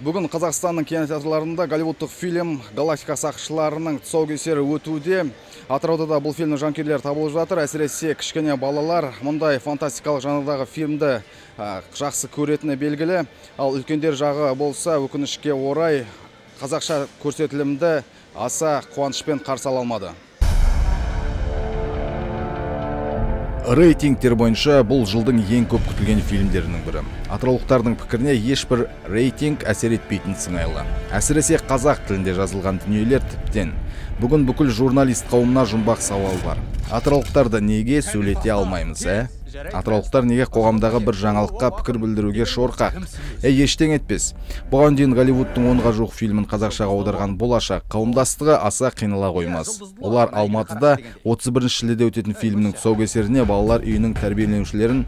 Бүгін Қазақстанның кинотеатрларында Голливудтық фильм «Галактика сақшыларының» тұсаукесері өтуде. Атырауда да бұл фильмнің жанкүйерлері табылып жатыр. Әсіресе кішкене балалар мұндай фантастикалық жанрдағы фильмді жақсы көретіні белгілі. Ал үлкендер жағы болса, өкінішке орай қазақша көрсетілімді аса қуанышпен қарсы ала алмады. Рейтингтер бойынша бұл жылдың ең көп күтілген фильмдерінің бірі. Атыраулықтардың пікіріне ешбір рейтинг әсер етпейтін сыңайлы. Әсіресе қазақ тілінде жазылған дүниелер тіптен. Бүгін бүкіл журналист қауымына жұмбақ сауал бар. Атыраулықтарды неге сөйлете алмаймыз, Атыраулықтар неге қоғамдағы бір жаңалыққа пікір білдіруге шорқақ? Ештең етпес. Бұған дейін Голливудтың 10-ға жуық фильмін қазақшаға аударған болашақ қауымдастығы аса қиныла қоймас. Олар Алматыда 31 шілдеде өтетін фильмнің тұсаукесеріне балалар үйінің тәрбиеленушілерін,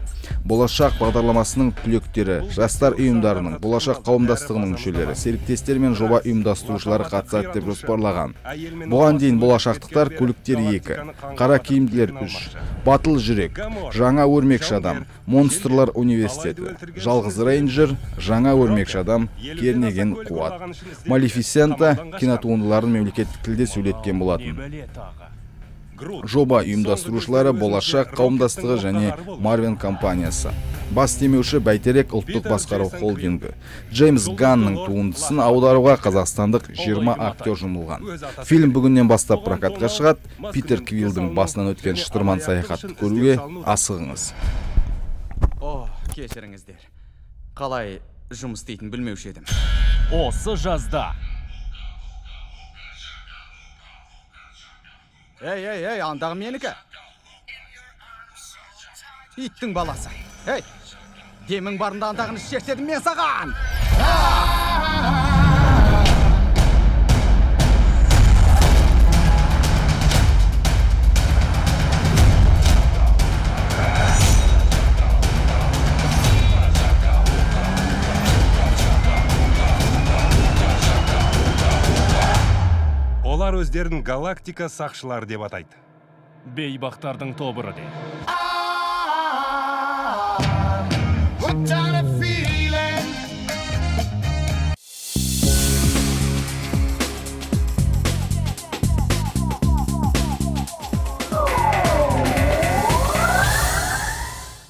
болашақ бағдарламасының түлектері, жастар ұйымдарының, болашақ қауымдастығының мүшелері, серіктестер мен жоба ұйымдастырушылары қатысады деп жоспарлаған. Бұған дейін болашақтықтар көліктер 2, қара киімділер 3, батыл жүрек, жаңа өрмекші адам, монстрлар университеті, жалғыз рейнджер, жаңа өрмекші адам, кернеген қуат. Малефисента кинотуындыларын мемлекеттік тілде сөйлеткен болатын. Жоба ұйымдастырушылары болашақ қауымдастығы және Марвен компаниясы. Бас демеуші бәйтерек ұлттық басқару холдингі. Джеймс Ганның туындысын аударуға қазақстандық 20 актер жұмылған. Фильм бүгіннен бастап прокатқа шығады. Питер Квиллдің басынан өткен шытырман саяхатты көруге асығыңыз. Кешіріңіздер. Қалай жұмыс істейтін білмеуші едім. Осы жазда. Ей, андағы менікі. Иттің баласы. Демің барында андағын шертедім мен саған. Олар өздерін галактика сақшылар деп атайды. Бейбақтардың тобыры де.